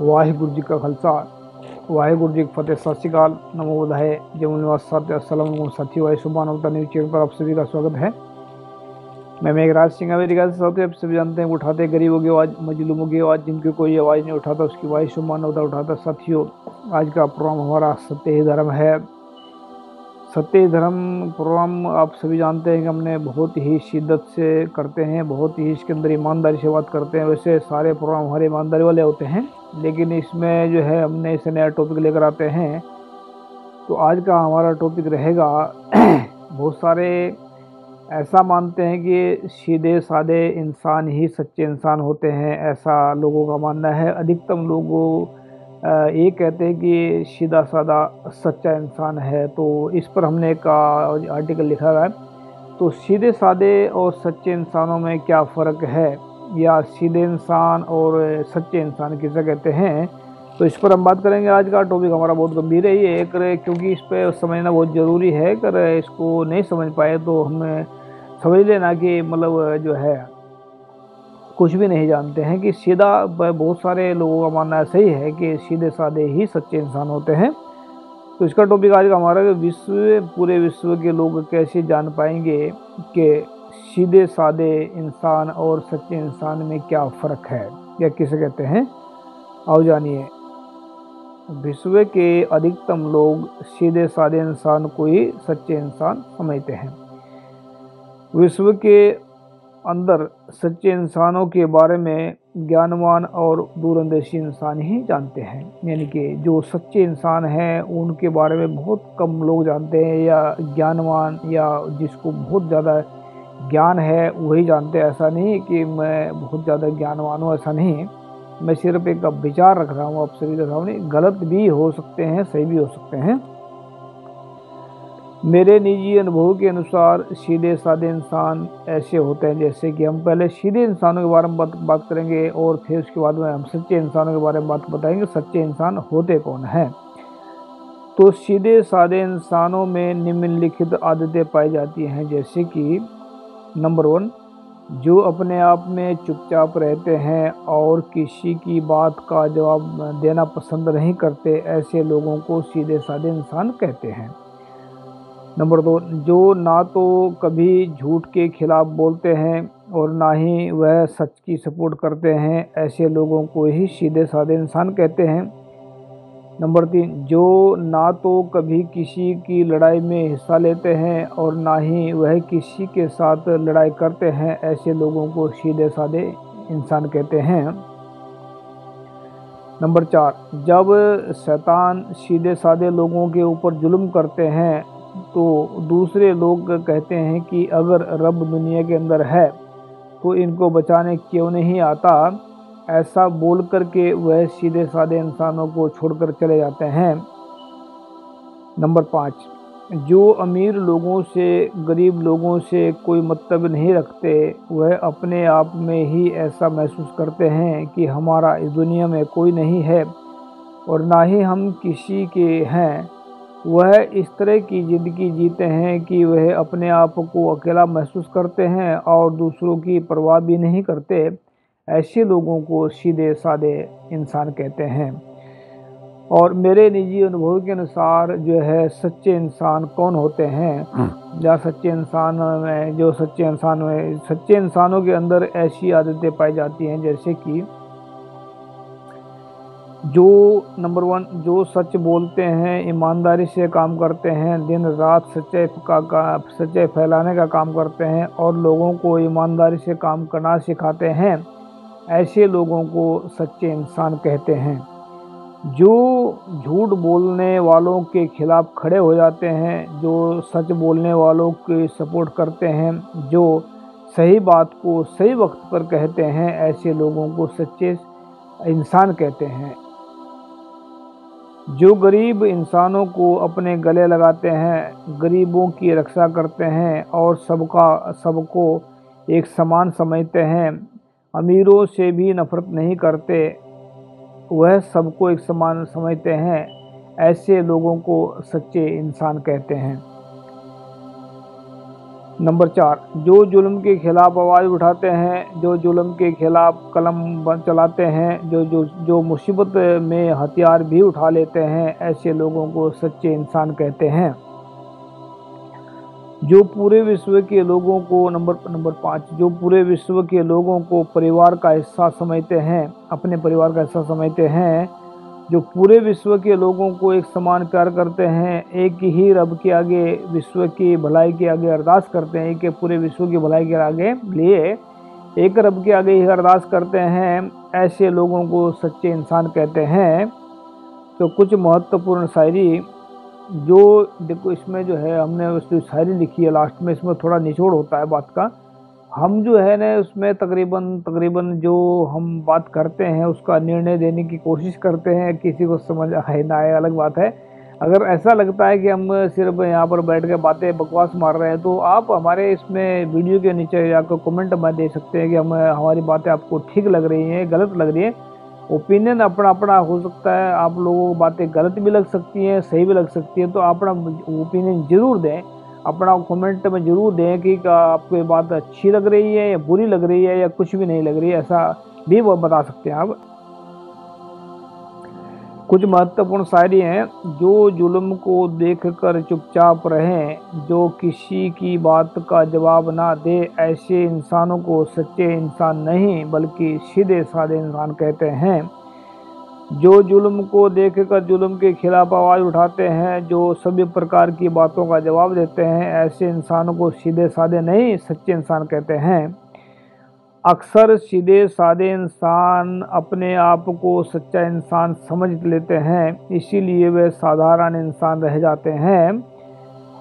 वाहिगुरु जी का खालसा वाहिगुरु जी की फतेह। सत श्री अकाल, नमो बुधाय, जय निवास सत्य अस्सलाम साथियों। वायु सुबह नवता न्यूज चैनल पर आप सभी का स्वागत है। मैं मेघराज सिंह अमेरिका से। साथियों, आप सभी जानते हैं उठाते गरीबों की आवाज़, मजलूमों की आवाज़, जिनकी कोई आवाज़ नहीं उठाता उसकी वायु शुभ मानवता उठाता। साथियों, आज का प्रोग्राम हमारा सत्य ही धर्म है। सत्य ही धर्म प्रोग्राम आप सभी जानते हैं कि हमने बहुत ही शिद्दत से करते हैं, बहुत ही इसके अंदर ईमानदारी से बात करते हैं। वैसे सारे प्रोग्राम हमारे ईमानदारी वाले होते हैं, लेकिन इसमें जो है हमने इसे नया टॉपिक लेकर आते हैं। तो आज का हमारा टॉपिक रहेगा बहुत सारे ऐसा मानते हैं कि सीधे साधे इंसान ही सच्चे इंसान होते हैं, ऐसा लोगों का मानना है। अधिकतम लोगों ये कहते हैं कि सीधा साधा सच्चा इंसान है। तो इस पर हमने एक आर्टिकल लिखा है। तो सीधे साधे और सच्चे इंसानों में क्या फ़र्क है, या सीधे इंसान और सच्चे इंसान किसे कहते हैं, तो इस पर हम बात करेंगे। आज का टॉपिक हमारा बहुत गंभीर है ये, क्योंकि इस पर समझना बहुत ज़रूरी है। अगर इसको नहीं समझ पाए तो हमें समझ लेना कि मतलब जो है कुछ भी नहीं जानते हैं। कि सीधा बहुत सारे लोगों का मानना ऐसा ही है कि सीधे साधे ही सच्चे इंसान होते हैं। तो इसका टॉपिक आज का हमारा पूरे विश्व के लोग कैसे जान पाएंगे कि सीधे साधे इंसान और सच्चे इंसान में क्या फ़र्क है, या किसे कहते हैं। आओ जानिए। विश्व के अधिकतम लोग सीधे साधे इंसान को ही सच्चे इंसान समझते हैं। विश्व के अंदर सच्चे इंसानों के बारे में ज्ञानवान और दूरंदेशी इंसान ही जानते हैं। यानी कि जो सच्चे इंसान हैं उनके बारे में बहुत कम लोग जानते हैं, या ज्ञानवान या जिसको बहुत ज़्यादा ज्ञान है वही जानते हैं। ऐसा नहीं कि मैं बहुत ज़्यादा ज्ञानवान हूँ, ऐसा नहीं। मैं सिर्फ एक विचार रख रहा हूँ आप सभी के सामने। गलत भी हो सकते हैं, सही भी हो सकते हैं। मेरे निजी अनुभव के अनुसार सीधे साधे इंसान ऐसे होते हैं, जैसे कि हम पहले सीधे इंसानों के बारे में बात करेंगे और फिर उसके बाद में हम सच्चे इंसानों के बारे में बात बताएंगे। सच्चे इंसान होते कौन हैं। तो सीधे साधे इंसानों में निम्नलिखित आदतें पाई जाती हैं, जैसे कि नंबर 1, जो अपने आप में चुपचाप रहते हैं और किसी की बात का जवाब देना पसंद नहीं करते, ऐसे लोगों को सीधे साधे इंसान कहते हैं। नंबर 2, जो ना तो कभी झूठ के खिलाफ बोलते हैं और ना ही वह सच की सपोर्ट करते हैं, ऐसे लोगों को ही सीधे साधे इंसान कहते हैं। नंबर 3, जो ना तो कभी किसी की लड़ाई में हिस्सा लेते हैं और ना ही वह किसी के साथ लड़ाई करते हैं, ऐसे लोगों को सीधे साधे इंसान कहते हैं। नंबर 4, जब शैतान सीधे साधे लोगों के ऊपर जुल्म करते हैं तो दूसरे लोग कहते हैं कि अगर रब दुनिया के अंदर है तो इनको बचाने क्यों नहीं आता। ऐसा बोल कर के वह सीधे साधे इंसानों को छोड़कर चले जाते हैं। नंबर 5, जो अमीर लोगों से गरीब लोगों से कोई मतलब नहीं रखते, वह अपने आप में ही ऐसा महसूस करते हैं कि हमारा इस दुनिया में कोई नहीं है और ना ही हम किसी के हैं। वह इस तरह की ज़िंदगी जीते हैं कि वह अपने आप को अकेला महसूस करते हैं और दूसरों की परवाह भी नहीं करते। ऐसे लोगों को सीधे साधे इंसान कहते हैं। और मेरे निजी अनुभव के अनुसार जो है सच्चे इंसान कौन होते हैं, या सच्चे इंसानों के अंदर ऐसी आदतें पाई जाती हैं, जैसे कि जो नंबर 1, जो सच बोलते हैं, ईमानदारी से काम करते हैं, दिन रात सच्चाई फैलाने का काम करते हैं और लोगों को ईमानदारी से काम करना सिखाते हैं, ऐसे लोगों को सच्चे इंसान कहते हैं। जो झूठ बोलने वालों के खिलाफ खड़े हो जाते हैं, जो सच बोलने वालों की सपोर्ट करते हैं, जो सही बात को सही वक्त पर कहते हैं, ऐसे लोगों को सच्चे इंसान कहते हैं। जो गरीब इंसानों को अपने गले लगाते हैं, गरीबों की रक्षा करते हैं और सबको एक समान समझते हैं, अमीरों से भी नफरत नहीं करते, वह सबको एक समान समझते हैं, ऐसे लोगों को सच्चे इंसान कहते हैं। नंबर 4, जो जुल्म के खिलाफ आवाज़ उठाते हैं, जो जुल्म के खिलाफ कलम चलाते हैं, जो मुसीबत में हथियार भी उठा लेते हैं, ऐसे लोगों को सच्चे इंसान कहते हैं। जो पूरे विश्व के लोगों को नंबर 5, जो पूरे विश्व के लोगों को परिवार का हिस्सा समझते हैं, अपने परिवार का हिस्सा समझते हैं, जो पूरे विश्व के लोगों को एक समान प्यार करते हैं, एक ही रब के आगे विश्व की भलाई के आगे अरदास करते हैं, एक पूरे विश्व की भलाई के आगे लिए एक रब के आगे ही अरदास करते हैं, ऐसे लोगों को सच्चे इंसान कहते हैं। तो कुछ महत्वपूर्ण शायरी, जो देखो इसमें जो है हमने उसकी शायरी लिखी है लास्ट में, इसमें थोड़ा निचोड़ होता है बात का। हम जो है ना उसमें तकरीबन जो हम बात करते हैं उसका निर्णय देने की कोशिश करते हैं, किसी को समझ आए ना आए अलग बात है। अगर ऐसा लगता है कि हम सिर्फ यहाँ पर बैठ के बातें बकवास मार रहे हैं तो आप हमारे इसमें वीडियो के नीचे जाकर कमेंट में दे सकते हैं कि हमारी बातें आपको ठीक लग रही हैं, गलत लग रही है। ओपिनियन अपना अपना हो सकता है, आप लोगों को बातें गलत भी लग सकती हैं, सही भी लग सकती है, तो अपना ओपिनियन जरूर दें, अपना कमेंट में जरूर दें कि आपको ये बात अच्छी लग रही है या बुरी लग रही है या कुछ भी नहीं लग रही है, ऐसा भी वो बता सकते हैं आप। कुछ महत्वपूर्ण शायरी हैं, जो जुल्म को देखकर चुपचाप रहें, जो किसी की बात का जवाब ना दे, ऐसे इंसानों को सच्चे इंसान नहीं बल्कि सीधे साधे इंसान कहते हैं। जो जुल्म को देखकर जुल्म के खिलाफ आवाज़ उठाते हैं, जो सभी प्रकार की बातों का जवाब देते हैं, ऐसे इंसानों को सीधे साधे नहीं सच्चे इंसान कहते हैं। अक्सर सीधे साधे इंसान अपने आप को सच्चा इंसान समझ लेते हैं, इसीलिए वे साधारण इंसान रह जाते हैं।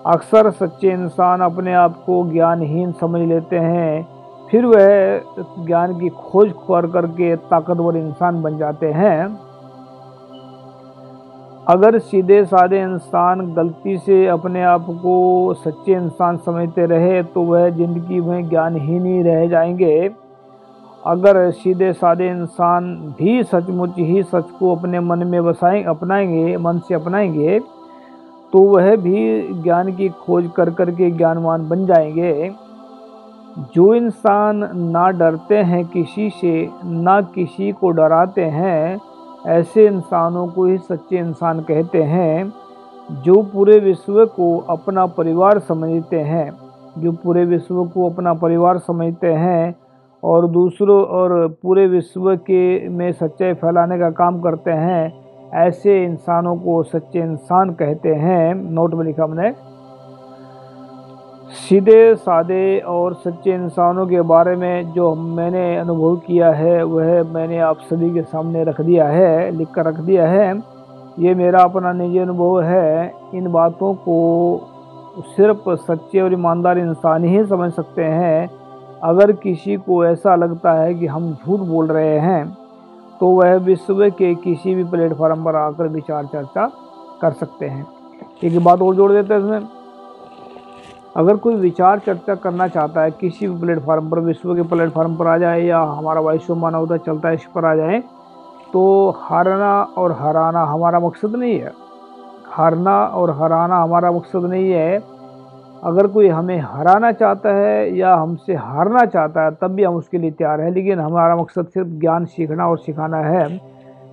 अक्सर सच्चे इंसान अपने आप को ज्ञानहीन समझ लेते हैं, फिर वह ज्ञान की खोज करके ताकतवर इंसान बन जाते हैं। अगर सीधे साधे इंसान गलती से अपने आप को सच्चे इंसान समझते रहे तो वह जिंदगी में ज्ञानहीन ही रह जाएंगे। अगर सीधे साधे इंसान भी सचमुच ही सच को अपने मन में मन से अपनाएंगे तो वह भी ज्ञान की खोज करके ज्ञानवान बन जाएंगे। जो इंसान ना डरते हैं किसी से, ना किसी को डराते हैं, ऐसे इंसानों को ही सच्चे इंसान कहते हैं। जो पूरे विश्व को अपना परिवार समझते हैं, जो पूरे विश्व को अपना परिवार समझते हैं और दूसरों और पूरे विश्व के में सच्चाई फैलाने का काम करते हैं, ऐसे इंसानों को सच्चे इंसान कहते हैं। नोट में लिखा हमने। सीधे साधे और सच्चे इंसानों के बारे में जो मैंने अनुभव किया है वह मैंने आप सभी के सामने रख दिया है, लिख कर रख दिया है। ये मेरा अपना निजी अनुभव है। इन बातों को सिर्फ सच्चे और ईमानदार इंसान ही समझ सकते हैं। अगर किसी को ऐसा लगता है कि हम झूठ बोल रहे हैं तो वह विश्व के किसी भी प्लेटफॉर्म पर आकर विचार चर्चा कर सकते हैं। एक बात और जोड़ देते हैं इसमें, अगर कोई विचार चर्चा करना चाहता है किसी भी प्लेटफॉर्म पर, विश्व के प्लेटफॉर्म पर आ जाए या हमारा वैश्व मानवता चलता है इस पर आ जाए, तो हारना और हराना हमारा मकसद नहीं है। हारना और हराना हमारा मकसद नहीं है। अगर कोई हमें हराना चाहता है या हमसे हारना चाहता है तब भी हम उसके लिए तैयार हैं, लेकिन हमारा मकसद सिर्फ ज्ञान सीखना और सिखाना है।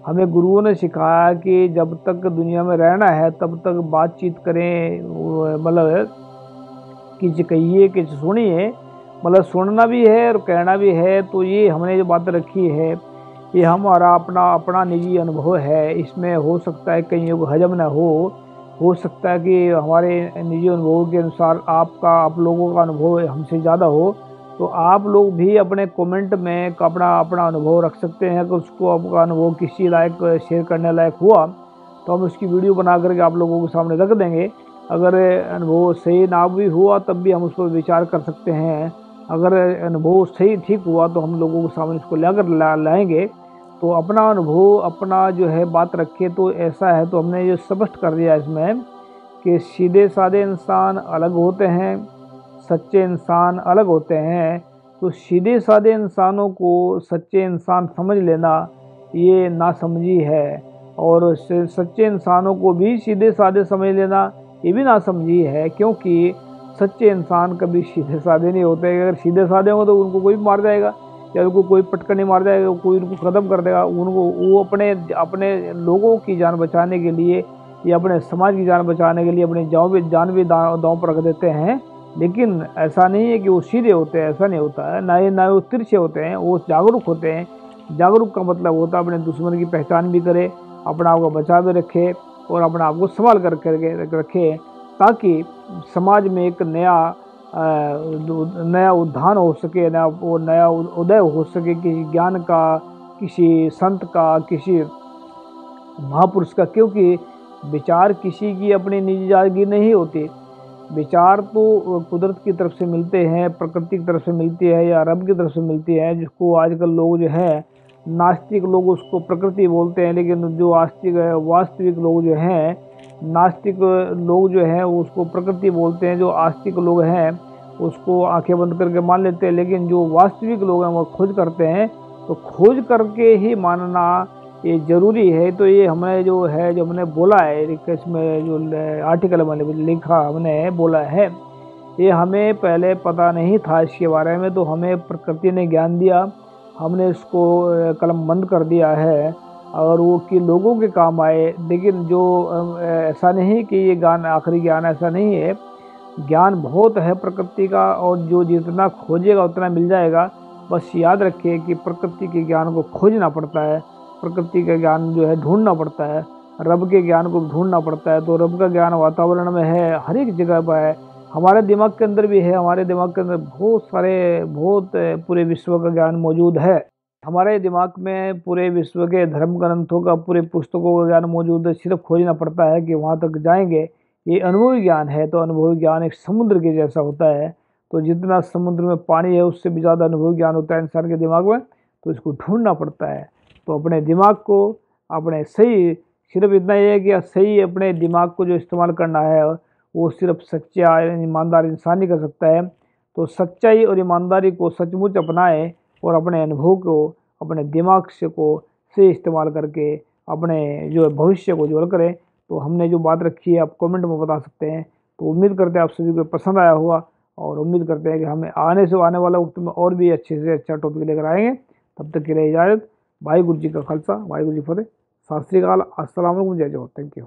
हमें गुरुओं ने सिखाया कि जब तक दुनिया में रहना है तब तक बातचीत करें, मतलब किसी कहिए किसी सुनिए, मतलब सुनना भी है और कहना भी है। तो ये हमने जो बात रखी है ये हमारा अपना निजी अनुभव है। इसमें हो सकता है कईयों को हजम न हो सकता है कि हमारे निजी अनुभव के अनुसार आप लोगों का अनुभव हमसे ज़्यादा हो। तो आप लोग भी अपने कमेंट में अपना अनुभव रख सकते हैं। अगर उसको आपका अनुभव किसी लायक शेयर करने लायक हुआ तो हम उसकी वीडियो बना करके आप लोगों के सामने रख देंगे। अगर अनुभव सही ना भी हुआ तब भी हम उस पर विचार कर सकते हैं। अगर अनुभव सही ठीक हुआ तो हम लोगों के सामने इसको लाएंगे। तो अपना अनुभव अपना जो है बात रखे। तो ऐसा है, तो हमने जो स्पष्ट कर दिया इसमें कि सीधे साधे इंसान अलग होते हैं, सच्चे इंसान अलग होते हैं। तो सीधे साधे इंसानों को सच्चे इंसान समझ लेना ये नासमझी है, और सच्चे इंसानों को भी सीधे साधे समझ लेना ये भी नासमझी है। क्योंकि सच्चे इंसान कभी सीधे साधे नहीं होते। अगर सीधे साधे होंगे तो उनको कोई भी मार जाएगा, या उनको कोई पटक नहीं मार जाएगा, कोई उनको ख़त्म कर देगा। उनको वो अपने अपने लोगों की जान बचाने के लिए या अपने समाज की जान बचाने के लिए अपनी जान भी दांव पर रख देते हैं। लेकिन ऐसा नहीं है कि वो सीधे होते हैं, ऐसा नहीं होता है। ना वो तिरछे होते हैं, वो जागरूक होते हैं। जागरूक का मतलब होता है अपने दुश्मन की पहचान भी करे, अपना आप को बचा भी रखे और अपने आप को संभाल करके रखे, ताकि समाज में एक नया उत्थान हो सके, नया उदय हो सके किसी ज्ञान का, किसी संत का, किसी महापुरुष का। क्योंकि विचार किसी की अपनी निजी जागीर नहीं होती। विचार तो कुदरत की तरफ से मिलते हैं, प्रकृति की तरफ से मिलती है या रब की तरफ से मिलती है, जिसको आजकल लोग जो है नास्तिक लोग उसको प्रकृति बोलते हैं। लेकिन जो आस्तिक वास्तविक लोग जो हैं, नास्तिक लोग जो हैं उसको प्रकृति बोलते हैं। जो आस्तिक लोग हैं उसको आंखें बंद करके मान लेते हैं। लेकिन जो वास्तविक लोग हैं वो खोज करते हैं, तो खोज करके ही मानना ये ज़रूरी है। तो ये हमने जो हमने बोला है, इसमें जो आर्टिकल मैंने लिखा, हमने बोला है, ये हमें पहले पता नहीं था इसके बारे में। तो हमें प्रकृति ने ज्ञान दिया, हमने इसको कलम बंद कर दिया है और वो कि लोगों के काम आए। लेकिन जो ऐसा नहीं कि ये ज्ञान आखिरी ज्ञान, ऐसा नहीं है। ज्ञान बहुत है प्रकृति का, और जो जितना खोजेगा उतना मिल जाएगा। बस याद रखिए कि प्रकृति के ज्ञान को खोजना पड़ता है, प्रकृति का ज्ञान जो है ढूंढना पड़ता है, रब के ज्ञान को ढूंढना पड़ता है। तो रब का ज्ञान वातावरण में है, हर एक जगह पर है, हमारे दिमाग के अंदर भी है। हमारे दिमाग के अंदर बहुत पूरे विश्व का ज्ञान मौजूद है। हमारे दिमाग में पूरे विश्व के धर्म ग्रंथों का, पूरे पुस्तकों का ज्ञान मौजूद है। सिर्फ खोजना पड़ता है कि वहाँ तक जाएंगे। ये अनुभवी ज्ञान है। तो अनुभवी ज्ञान एक समुद्र के जैसा होता है। तो जितना समुद्र में पानी है उससे भी ज़्यादा अनुभवी ज्ञान होता है इंसान के दिमाग में। तो इसको ढूंढना पड़ता है। तो अपने दिमाग को अपने सही, सिर्फ इतना ही है कि सही अपने दिमाग को जो इस्तेमाल करना है वो सिर्फ सच्चा ईमानदार इंसान ही कर सकता है। तो सच्चाई और ईमानदारी को सचमुच अपनाएं और अपने अनुभव को, अपने दिमाग से इस्तेमाल करके अपने जो भविष्य को उज्ज्वल करें। तो हमने जो बात रखी है आप कमेंट में बता सकते हैं। तो उम्मीद करते हैं आप सभी को पसंद आया होगा, और उम्मीद करते हैं कि हमें आने वाला वक्त में और भी अच्छे से अच्छा टॉपिक लेकर आएंगे। तब तक के लिए इजाज़त। वाहिगुरू जी का खालसा, वाहिगुरू जी फतेह। सत श्री अकाल, अस्सलाम वालेकुम, जय जोहर। Thank you.